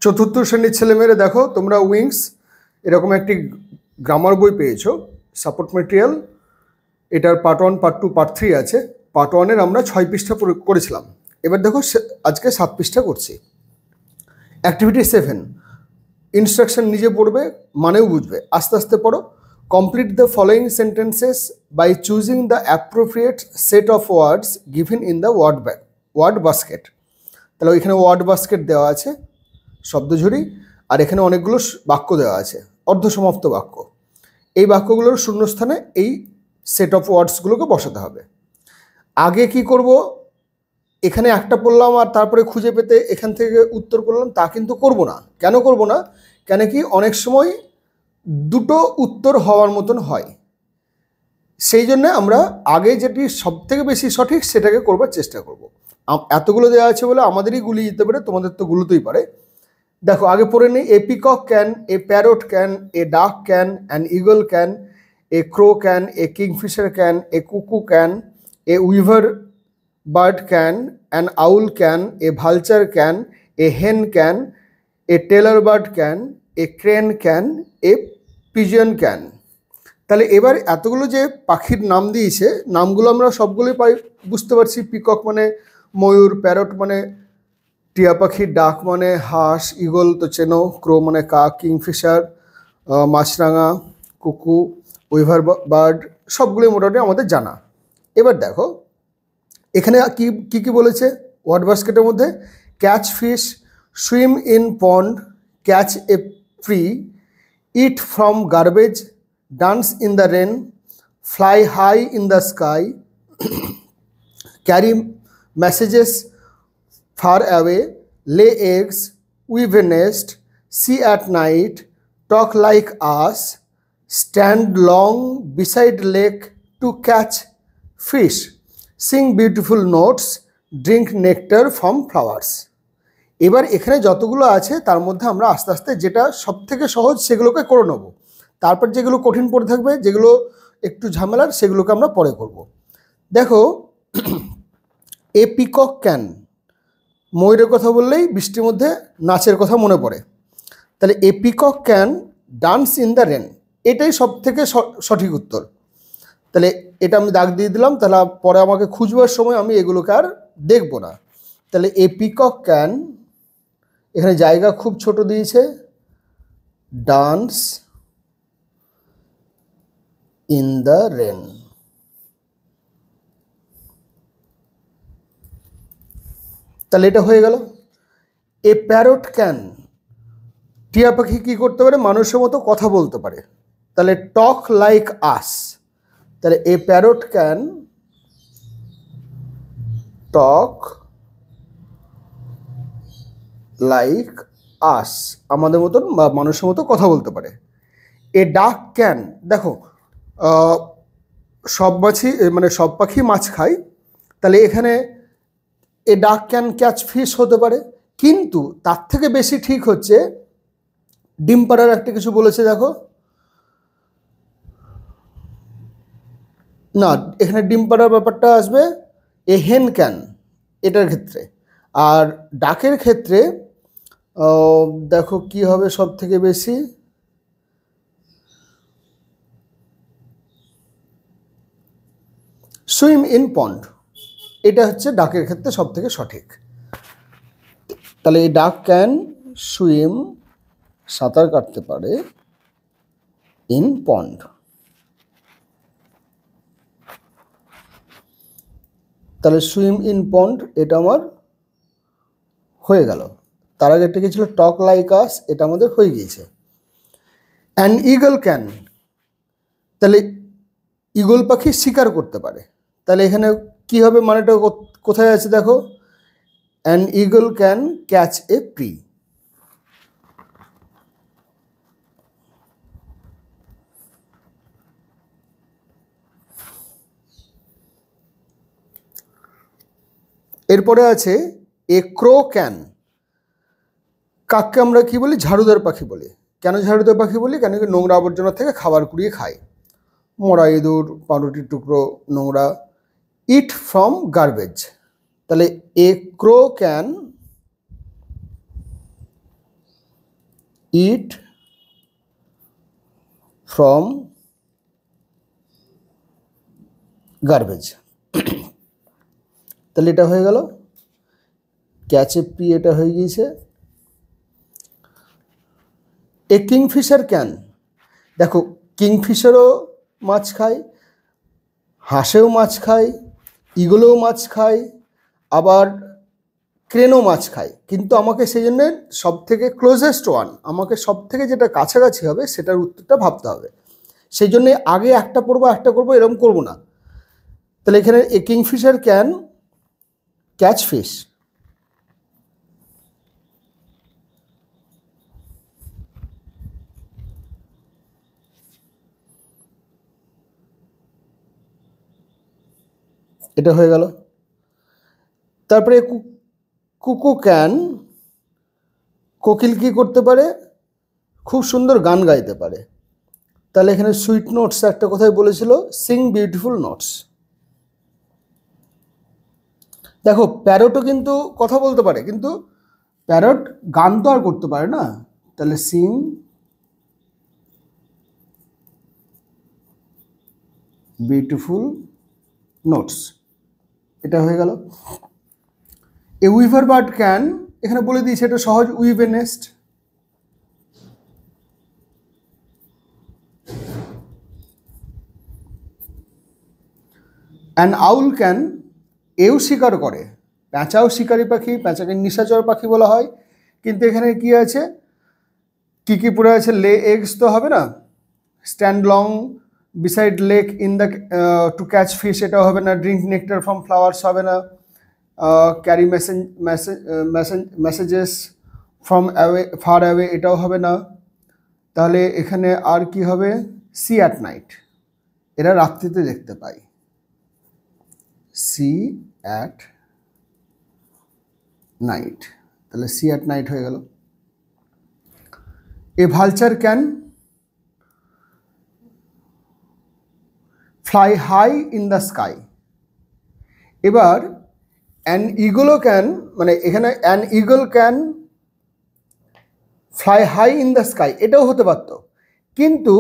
চতুর্থ শ্রেণীর ছেলেমেয়েরা দেখো, তোমরা উইংস এরকম একটি গ্রামার বই পেয়েছো, সাপোর্ট মেটেরিয়াল। এটার পার্ট 1, পার্ট 2, পার্ট 3 আছে। পার্ট 1-এর আমরা 6 পৃষ্ঠা করেছিলাম। এবার দেখো আজকে 7 পৃষ্ঠা করছি। অ্যাক্টিভিটি 7, ইনস্ট্রাকশন নিজে পড়বে, মানেও বুঝবে, আস্তে আস্তে পড়ো। Complete the following sentences by choosing the appropriate set of words given in the word basket. তাহলে ওইখানে ওয়ার্ড বাস্কেট দেওয়া আছে, শব্দঝুড়ি, আর এখানে অনেকগুলো বাক্য দেওয়া আছে, অর্ধসমাপ্ত বাক্য। এই বাক্যগুলোর শূন্যস্থানে এই সেট অফ ওয়ার্ডসগুলোকে বসাতে হবে। আগে কি করব, এখানে একটা পড়লাম আর তারপরে খুঁজে পেতে এখান থেকে উত্তর করলাম, তা কিন্তু করব না। কেন করব না? কেন কি অনেক সময় দুটো উত্তর হওয়ার মতন হয়, সেই জন্য আমরা আগে যেটি সবথেকে বেশি সঠিক সেটাকে করবার চেষ্টা করব। এতগুলো দেওয়া আছে বলে আমাদেরই গুলিয়ে যেতে পারে, তোমাদের তো গুলোতেই পারে। দেখো আগে পড়ে নিই। A peacock can, a parrot can, a duck can, an eagle can, a crow can, a kingfisher can, a cuckoo can, a weaver bird can, an owl can, a vulture can, a hen can, a tailor bird can, a crane can, a pigeon can. তাহলে এবার এতগুলো যে পাখির নাম দিয়েছে, নামগুলো আমরা সবগুলোই বুঝতে পারছি। পিকক মানে ময়ূর, প্যারট মানে টিয়া পাখি, ডাক মানে হাঁস, ইগল তো চেনো, ক্রো মানে কাক, কিংফিশার মাছরাঙা, কুকু, উইভার বার্ড, সবগুলোই মোটামুটি আমাদের জানা। এবার দেখো এখানে কি কি বলেছে ওয়ার্ড বাস্কেটের মধ্যে। Catch fish, swim in pond, catch a free, eat from garbage, dance in the rain, fly high in the sky, carry messages far away, lay eggs, weave a nest, see at night, talk like us, stand long beside lake to catch fish, sing beautiful notes, drink nectar from flowers. এবার এখানে যতগুলো আছে তার মধ্যে আমরা আস্তে আস্তে যেটা সব থেকে সহজ সেগুলোকে করে নেব, তারপর যেগুলো কঠিন পড়ে থাকবে, যেগুলো একটু ঝামেলার, সেগুলোকে আমরা পরে করব। দেখো এ পিকক ক্যান, ময়ূরের কথা বললেই বৃষ্টির মধ্যে নাচের কথা মনে পড়ে। তাহলে a peacock can dance in the rain, এটাই সব থেকে সঠিক উত্তর। তাহলে এটা আমি দাগ দিয়ে দিলাম, তাহলে পরে আমাকে খুঁজবার সময় আমি এগুলোকে আর দেখব না। তাহলে এ পিকক ক্যান, এখানে জায়গা খুব ছোট দিয়েছে, ডান্স ইন দ্য রেন। তাহলে এটা হয়ে গেল। এ প্যারট ক্যান, টিয়া পাখি কী করতে পারে? মানুষের মতো কথা বলতে পারে। তাহলে টক লাইক আস। তাহলে a parrot can talk like us, আমাদের মতন বা মানুষের মতো কথা বলতে পারে। এ ডাক ক্যান, দেখো সব মাছি মানে সব পাখি মাছ খায়, তাহলে এখানে এ ডাক ক্যান ক্যাচ ফিশ হতে পারে। কিন্তু তার থেকে বেশি ঠিক হচ্ছে ডিম পাড়ার একটা কিছু বলেছে, দেখো না, এখানে ডিম পাড়ার ব্যাপারটা আসবে এ হেন ক্যান, এটার ক্ষেত্রে। আর ডাকের ক্ষেত্রে দেখো কি হবে সব থেকে বেশি, সুইম ইন পন্ড, এটা হচ্ছে ডাকের ক্ষেত্রে সব থেকে সঠিক। তাহলে এই ডাক ক্যান সুইম, সাঁতার কাটতে পারে, ইন পন্ড। তাহলে সুইম ইন পন্ড এটা আমার হয়ে গেল। তার আগে একটা কি ছিল? টক লাইক আস, এটা আমাদের হয়ে গিয়েছে। অ্যান ইগল ক্যান, তাহলে ইগল পাখি শিকার করতে পারে। তাহলে এখানে কি হবে, মানেটা কোথায় আছে দেখো, an eagle can catch a pre. এরপরে আছে এ ক্রো ক্যান, কাককে আমরা কি বলি? ঝাড়ুদার পাখি বলি। কেন ঝাড়ুদার পাখি বলি? কেন কি নোংরা আবর্জনা থেকে খাবার কুড়িয়ে খায়, মরা ইঁদুর, পাউরুটির টুকরো, নোংরা। ইট ফ্রম গার্বেজ, তাহলে এ crow can it from garbage. তাহলে এটা হয়ে গেল ক্যাচ এ পি, এটা হয়ে গিয়েছে। এ কিংফিশার ক্যান, দেখো কিংফিশারও মাছ খায়, হাঁসেও মাছ খায়, ইগলেও মাছ খায়, আবার ক্রেনও মাছ খায়, কিন্তু আমাকে সেই জন্য সব থেকে ক্লোজেস্ট ওয়ান, আমাকে সব থেকে যেটা কাছাকাছি হবে সেটার উত্তরটা ভাবতে হবে। সেই জন্যে আগে একটা পড়বো একটা করবো এরকম করবো না। তাহলে এখানে এ কিংফিশার ক্যান ক্যাচ ফিশ। এটা হয়ে গেল। তারপরে কুকু ক্যান, কোকিল কি করতে পারে, খুব সুন্দর গান গাইতে পারে। তাহলে এখানে সুইট নোটস একটা কথাই বলেছিল, সিং বিউটিফুল নোটস। দেখো প্যারটও কিন্তু কথা বলতে পারে, কিন্তু প্যারট গান তো আর করতে পারে না। তাহলে সিং বিউটিফুল নোটস, এটা হয়ে গেল। এ উইভার বার্ড ক্যান, এখানে বলে দিয়েছে এটা সহজ, weave a nest. An owl can, এও শিকার করে, প্যাঁচাও শিকারী পাখি, প্যাঁচাকে নিশাচর পাখি বলা হয়। কিন্তু এখানে কি আছে, কি পড়ে আছে, লে এগস তো হবে না, stand long beside lake in the two catch fish এটাও হবে না, ড্রিঙ্ক নেক্টার ফ্রম ফ্লাওয়ার্স হবে না, carry messages from away far away এটাও হবে না। তাহলে এখানে আর কি হবে, সি অ্যাট নাইট, এরা রাত্রিতে দেখতে পাই, সি অ্যাট নাইট। তাহলে সি অ্যাট নাইট হয়ে গেল। A vulture can fly high in the sky. এবার অ্যান ইগলও ক্যান, মানে এখানে an eagle can fly high in the sky এটাও হতে পারত, কিন্তু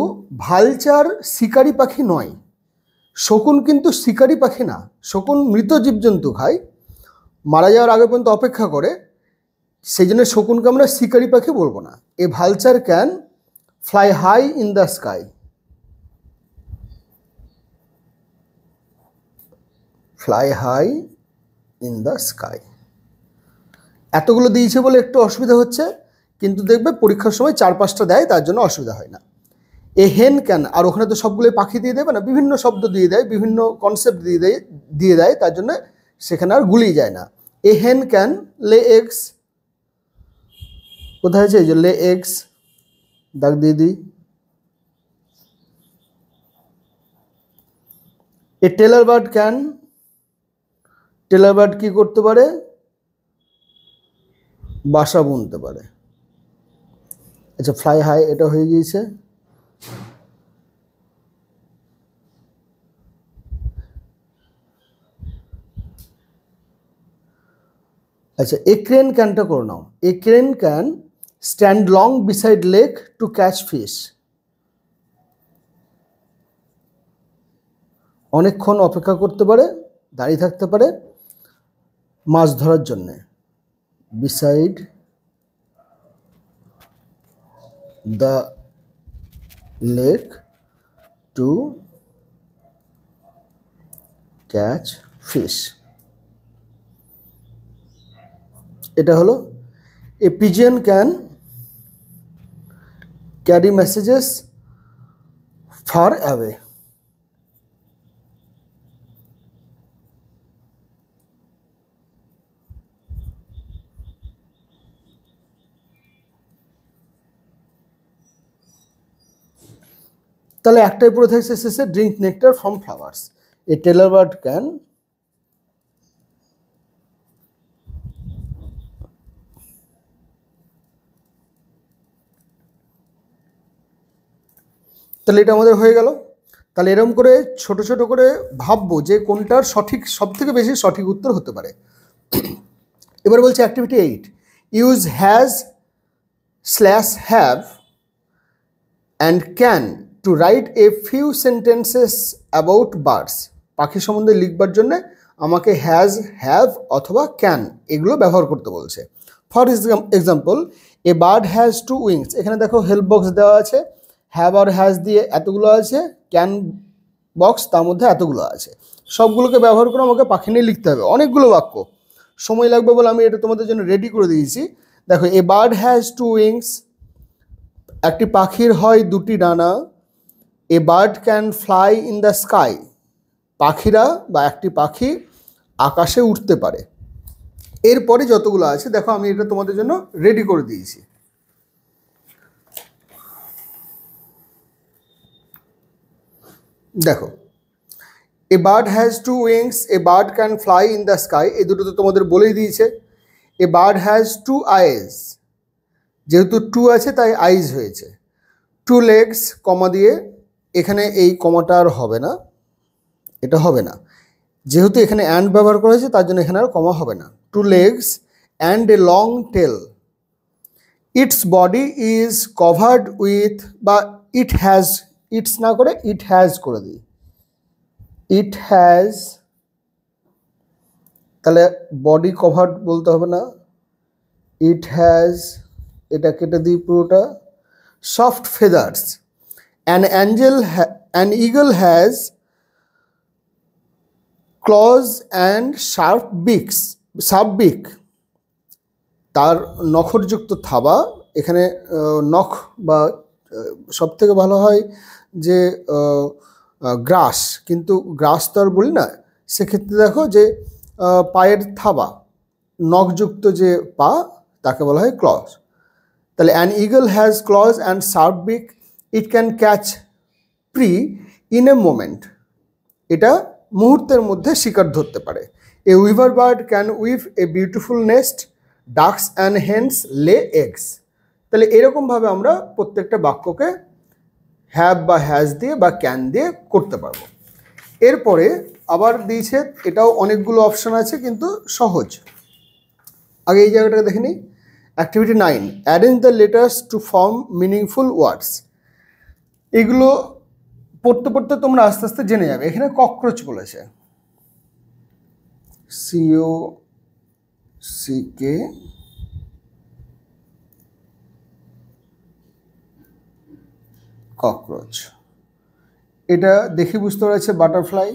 ভালচার শিকারি পাখি নয়, শকুন কিন্তু শিকারি পাখি না, শকুন মৃত জীবজন্তু খায়, মারা যাওয়ার আগে পর্যন্ত অপেক্ষা করে, সেই জন্য শকুনকে আমরা শিকারি পাখি বলবো না। A vulture can fly high in the sky, fly high in the sky. এতগুলো দিয়েছে বলে একটু অসুবিধা হচ্ছে, কিন্তু দেখবে পরীক্ষার সময় 4-5টা দেয়, তার জন্য অসুবিধা হয় না। এ হেন ক্যান, আর ওখানে তো সবগুলো পাখি দিয়ে দেবে না, বিভিন্ন শব্দ দিয়ে দেয়, বিভিন্ন কনসেপ্ট দিয়ে দেয়, তার জন্য সেখানে আর গুলিয়ে যায় না। এ হেন ক্যান লে এগস, কোথায় আছে, এই যে লে এগস, দাগ দিয়ে দিই। A tailor bird can, tailor bird কি করতে পারে, বাসা বুনতে পারে। আচ্ছা ফ্লাই হাই এটা হয়ে গিয়েছে। আচ্ছা এ ক্রেন ক্যানটা করে নাও, a crane can stand long beside lake to catch fish, অনেকক্ষণ অপেক্ষা করতে পারে, দাঁড়িয়ে থাকতে পারে মাছ ধরার জন্যে, beside the lake to catch fish, এটা হলো। A pigeon can carry messages far away, তাহলে একটাই পড়ে থাকছে শেষে, drink nectar from flowers. A tailor bird can তাহলে এটা আমাদের হয়ে গেল। তাহলে এরকম করে ছোট ছোট করে ভাববো যে কোনটার সঠিক, সব থেকে বেশি সঠিক উত্তর হতে পারে। এবার বলছে activity 8, use has slash have and can to write a few sentences about birds. পাখি সম্বন্ধে লিখবার জন্য আমাকে হ্যাজ, হ্যাভ অথবা ক্যান এগুলো ব্যবহার করতে বলছে। For example, a bird has to wings. এখানে দেখো হেল্প বক্স দেওয়া আছে, হ্যাভ আর হ্যাজ দিয়ে এতগুলো আছে, ক্যান বক্স তার মধ্যে এতগুলো আছে। সবগুলোকে ব্যবহার করে আমাকে পাখি নিয়ে লিখতে হবে, অনেকগুলো বাক্য, সময় লাগবে বলে আমি এটা তোমাদের জন্য রেডি করে দিয়েছি। দেখো, a bird has to wings, একটি পাখির হয় দুটি ডানা। A bird can fly in the sky, পাখিরা বা একটি পাখি আকাশে উঠতে পারে। এরপরে যতগুলো আছে দেখো আমি এটা তোমাদের জন্য রেডি করে দিয়েছি। দেখো, a bird has to wings, a bird can fly in the sky, এই দুটো তো তোমাদের বলেই দিয়েছে। এ বার্ড হ্যাজ টু আইজ, যেহেতু টু আছে তাই আইজ হয়েছে। টু লেগস, কমা দিয়ে, এখানে এই কমাটা আর হবে না, এটা হবে না, যেহেতু এখানে অ্যান্ড ব্যবহার করা হয়েছে তার জন্য এখানে আর কমা হবে না। Two legs and a long tail. Its body is covered with, বা ইট হ্যাজ, ইটস না করে ইট হ্যাজ করে দিই। ইট হ্যাজ, তাহলে বডি কভার্ড বলতে হবে না, ইট হ্যাজ, এটা কেটে দিই পুরোটা। Soft feathers, an eagle has claws and sharp beak, তার নখরযুক্ত থাবা। এখানে নখ বা সব থেকে ভালো হয় যে গ্রাস, কিন্তু গ্রাস তো আর বলি না, সেক্ষেত্রে দেখো যে পায়ের থাবা, নখযুক্ত যে পা তাকে বলা হয় ক্লজ। তাহলে an eagle has claws and sharp beak, it can catch prey in a moment, এটা মুহূর্তের মধ্যে শিকার ধরতে পারে। A weaver bird can weave a beautiful nest, ducks and hens lay eggs. তাহলে এরকমভাবে আমরা প্রত্যেকটা বাক্যকে হ্যাভ বা হ্যাজ দিয়ে বা ক্যান দিয়ে করতে পারবো। এরপরে আবার দিয়েছে, এটাও অনেকগুলো অপশান আছে কিন্তু সহজ। আগে এই জায়গাটাকে দেখে নিই। Activity 9, arrange the letters to form meaningful ওয়ার্ডস। এগুলো পড়তে পড়তে তোমরা আস্তে আস্তে জেনে যাবে। এখানে ককরোচ বলেছে, COCK, ককরোচ। এটা দেখে বুঝতে পারছে বাটারফ্লাই।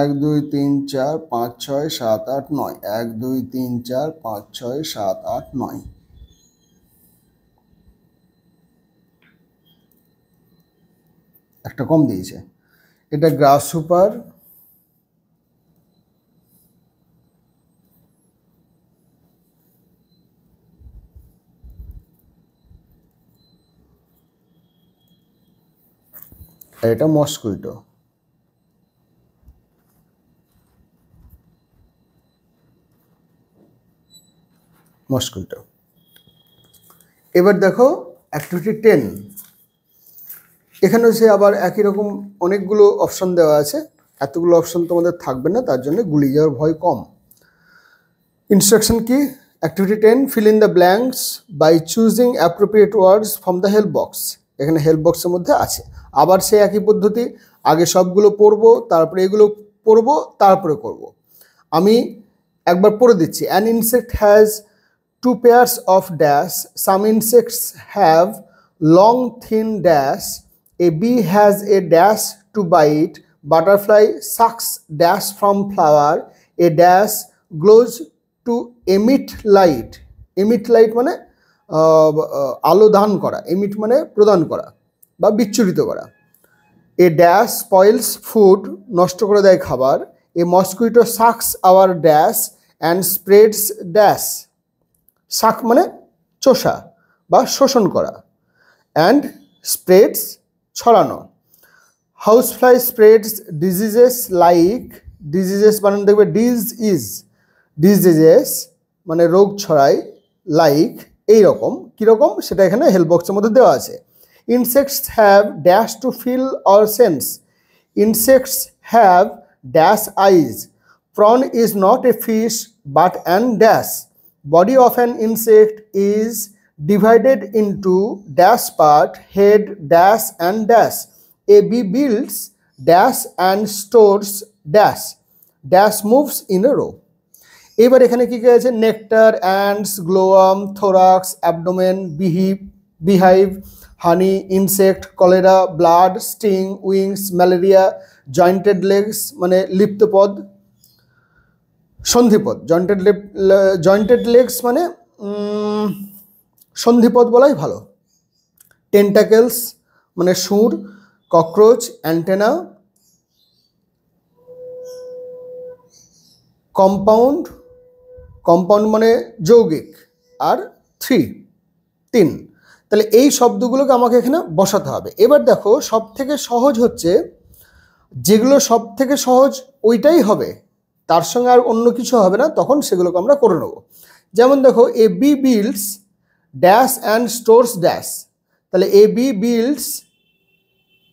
1 2 3 4 5 6 7 8 9, 1 2 3 4 5 6 7 8 9। একটা কম দিয়েছে, এটা গ্রাস সুপার। এটা মস্কুইটো। এবার দেখো অ্যাক্টিভিটি 10, এখানেও সে আবার একই রকম অনেকগুলো অপশন দেওয়া আছে। এতগুলো অপশন তোমাদের থাকবে না, তার জন্য গুলিয়ে যাওয়ার ভয় কম। ইনস্ট্রাকশন কি? Activity 10, fill in the blanks by choosing appropriate words from the help box. এখানে হেল্প বক্সের মধ্যে আছে। আবার সে একই পদ্ধতি, আগে সবগুলো পড়বো, তারপরে এগুলো পড়বো, তারপরে করব। আমি একবার পড়ে দিচ্ছি। An insect has 2 pairs of dash, some insects have long thin dash, a bee has a dash to bite, butterfly sucks dash from flower, a dash glows to emit light. Emit light মানে আলো দান করা, emit মানে প্রদান করা বা বিচ্ছুরিত করা। এ ড্যাশ স্পয়েলস ফুড, নষ্ট করে দেয় খাবার। A mosquito sucks our dash and spreads dash, suck মানে চোষা বা শোষণ করা, অ্যান্ড স্প্রেডস ছড়ানো। House fly spreads diseases like, diseases মানে দেখবে ডিজিজেস মানে রোগ ছড়ায়, লাইক এইরকম, কীরকম সেটা এখানে হেল্প বক্সের মধ্যে দেওয়া আছে। Insects have dash to feel or sense, insects have dash eyes. Prawn is not a fish but an dash. Body of an insect is divided into dash part, head, dash and dash. A bee builds dash and stores dash. Dash moves in a row. এবার এখানে কি কি আছে? Nectar, ants, glowworm, thorax, abdomen, beehive, honey, insect, cholera, blood, sting, wings, malaria, jointed legs মানে লিপ্তপদ, সন্ধিপদ। Jointed legs মানে সন্ধিপদ বলাই ভালো। টেন্টাকেলস মানে সুর, ককরোচ, অ্যান্টেনা, কম্পাউন্ড মানে যৌগিক, আর 3 তাহলে এই শব্দগুলোকে আমাকে এখানে বসাতে হবে। এবার দেখো সব থেকে সহজ হচ্ছে, যেগুলো সব থেকে সহজ ওইটাই হবে, তার সঙ্গে আর অন্য কিছু হবে না, তখন সেগুলোকে আমরা করে নেব। যেমন দেখো a bee builds dash and stores dash, তাহলে a bee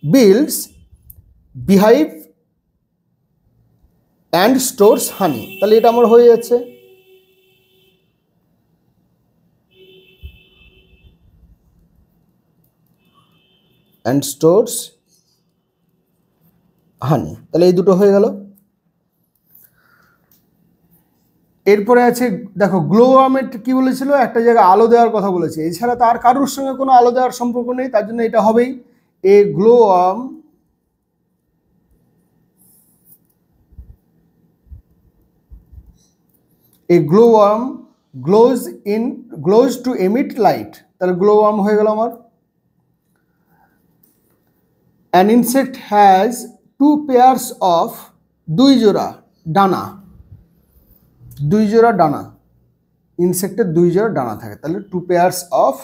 builds beehive and stores honey, তাহলে এটা আমার হয়ে যাচ্ছে। অ্যান্ড স্টোরস হানি, তাহলে এই দুটো হয়ে গেল। এরপরে আছে দেখো গ্লোওয়ামের কি বলেছিল, একটা জায়গায় আলো দেওয়ার কথা বলেছে, এছাড়া তার কারোর সঙ্গে কোনো আলো দেওয়ার সম্পর্ক নেই, তার জন্য এটা হবেই। এ গ্লোওয়ার্ম গ্লোজ টু এমিট লাইট, তাহলে গ্লোওয়ার্ম হয়ে গেল আমার। An insect has 2 pairs of দুই জোড়া ডানা, ইনসেক্টের 2 জোড়া ডানা থাকে, তাহলে 2 pairs of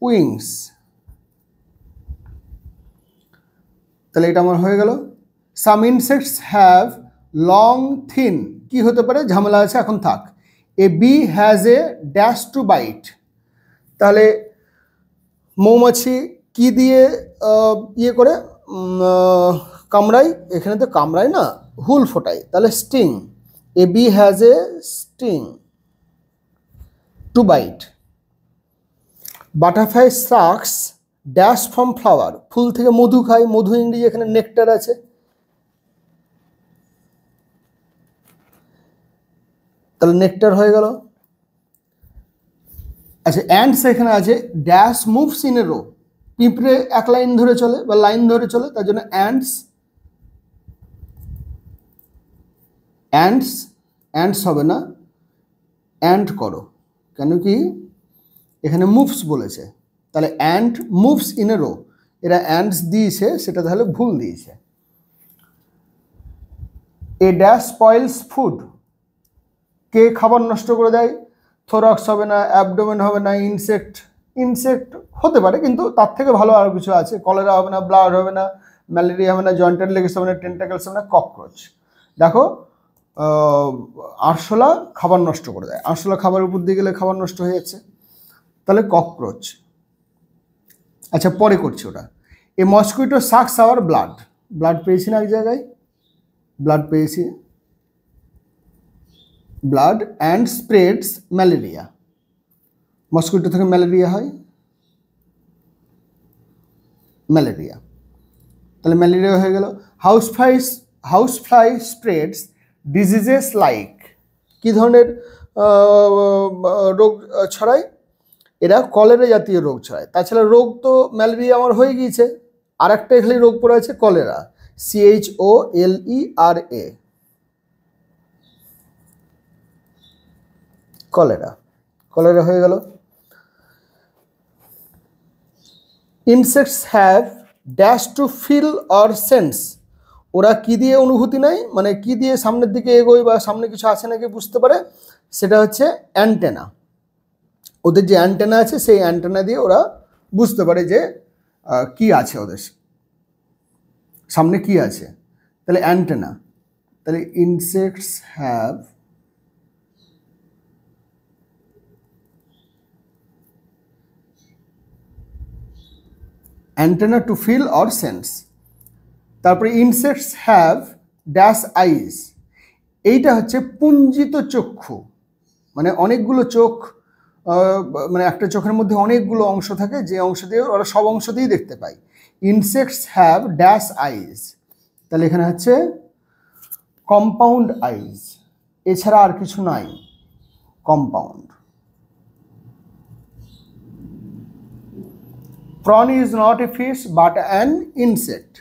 wings, তাহলে এটা আমার হয়ে গেল। Some insects have long thin, কি হতে পারে, ঝামেলা আছে এখন থাক। A bee has a dash to bite, তাহলে মৌমাছি কি দিয়ে ইয়ে করে কামড়ায়, এখানে তো কামড়ায় না, হুল ফোটায়, তাহলে sting. A bee has a sting to bite. Butterfly sucks dash from flower, ফুল থেকে মধু খায়, মধু ইংরেজি এখানে নেকটার আছে, তাহলে নেকটার হয়ে গেল। আচ্ছা অ্যান্টস এখানে আছে dash moves in a row, পিঁপড়ে এক লাইন ধরে চলে বা লাইন ধরে চলে, তার জন্য অ্যান্টস হবে না, অ্যান্ট করো, কেন কি এখানে মুভস বলেছে, তাহলে ant moves in a row, এরা অ্যান্টস দিয়েছে, সেটা তাহলে ভুল দিয়েছে। এ ড্যাশ স্পয়েলস ফুড, কে খাবার নষ্ট করে দেয়, থোরাক্স হবে না, অ্যাবডোমেন হবে না, ইনসেক্ট হতে পারে, কিন্তু তার থেকে ভালো আরও কিছু আছে, কলেরা হবে না, ব্লাড হবে না, ম্যালেরিয়া হবে না, জয়েন্টেড লেগস হবে না, টেন্টাকেলস হবে না, ককরোচ। দেখো আরশোলা খাবার নষ্ট করে দেয়, আরশোলা খাবার উপর দিয়ে গেলে খাবার নষ্ট হয়ে যাচ্ছে, তাহলে ককরোচ। আচ্ছা পরে করছি ওটা। A mosquito sucks our blood পেয়েছি না এক জায়গায়, ব্লাড পেয়েছি, blood and spreads malaria, mosquito থেকে ম্যালেরিয়া হয়, ম্যালেরিয়া, তাহলে ম্যালেরিয়া হয়ে গেল। House fly spreads diseases like, কী ধরনের রোগ ছড়ায়, এরা কলেরা জাতীয় রোগ ছড়ায়। তাছাড়া রোগ তো ম্যালেরিয়া আমার হয়ে গিয়েছে, আর একটা এখানে রোগ পড়ে আছে কলেরা, CHOLERA, কলেরা হয়ে গেল। Insects have dash to feel or sense, ওরা কি দিয়ে অনুভূতি নেয়, মানে কি দিয়ে সামনের দিকে এগোয় বা সামনে কিছু আছে নাকি বুঝতে পারে, সেটা হচ্ছে অ্যান্টেনা। ওদের যে অ্যান্টেনা আছে সেই অ্যান্টেনা দিয়ে ওরা বুঝতে পারে যে কি আছে ওদের সামনে, কি আছে, তাহলে অ্যান্টেনা। তাহলে insects have antenna to feel or sense. তারপরে ইনসেক্টস হ্যাভ ড্যাশ আইজ, এইটা হচ্ছে পুঞ্জিত চক্ষু, মানে অনেকগুলো চোখ, মানে একটা চোখের মধ্যে অনেকগুলো অংশ থাকে, যে অংশ দিয়ে ওরা সব অংশ দিয়েই দেখতে পায়। ইনসেক্টস হ্যাভ ড্যাশ আইজ, তাহলে এখানে হচ্ছে কম্পাউন্ড আইজ, এছাড়া আর কিছু নাই, compound. Prawn is not a fish but an insect.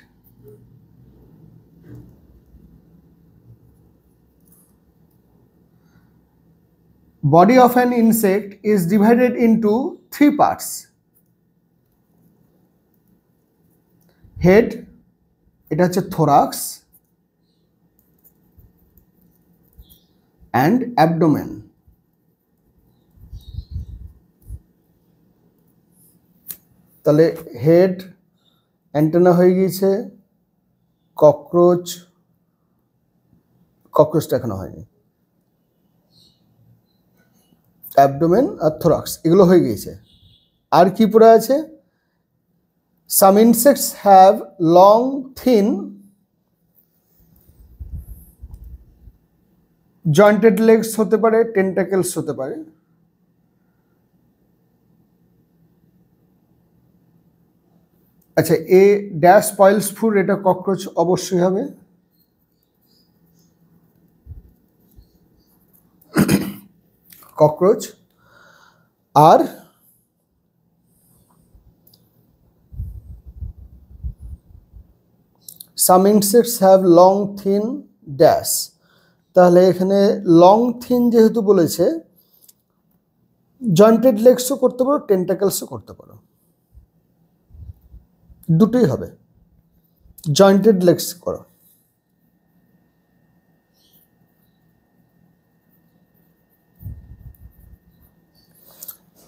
Body of an insect is divided into 3 parts. Head, এটা হচ্ছে thorax, and abdomen. তাহলে হেড, অ্যান্টেনা হয়ে গিয়েছে, ককরোচটা এখনো হয়নি, অ্যাবডোমেন আর থোরাক্স এগুলো হয়ে গিয়েছে। আর কি পড়ে আছে? Some insects have long thin jointed legs হতে পারে, টেন্টাকেলস হতে পারে। আচ্ছা, এ ড্যাশ স্পয়েলস ফুড, এটা ককরোচ অবশ্যই হবে। ককরোচ। আর some insects have long thin dash, তাহলে এখানে লং থিন যেহেতু বলেছে, জয়েন্টেড লেগসও করতে পারো, টেন্টাকেলসও করতে পারো, দুটোই হবে। জয়েন্টেড লেগস করো।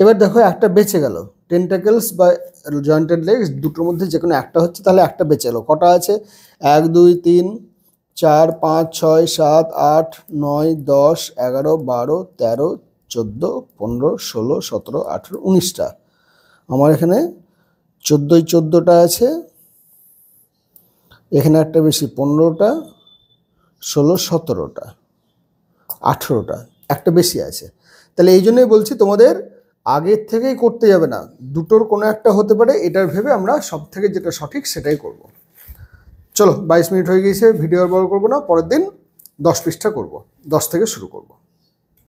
এবার দেখো একটা বেঁচে গেল, টেন্টাকেলস বা জয়েন্টেড লেগস দুটোর মধ্যে যে কোনো একটা হচ্ছে, তাহলে একটা বেঁচে গেলো। কটা আছে? 1 2 3 4 5 6 7 8 9 10 11 12 13 14 15 16 17 18 19টা। আমার এখানে 14টা আছে, এখানে একটা বেশি 15টা, 16 17টা, 18টা, একটা বেশি আছে। তাহলে এই জন্যই বলছি তোমাদের আগের থেকেই করতে যাবে না, দুটোর কোনো একটা হতে পারে, এটার ভেবে আমরা সব থেকে যেটা সঠিক সেটাই করব। চলো 22 মিনিট হয়ে গিয়েছে, ভিডিও আর বড় করবো না, পরের দিন 10 পৃষ্ঠা করব, 10 থেকে শুরু করব।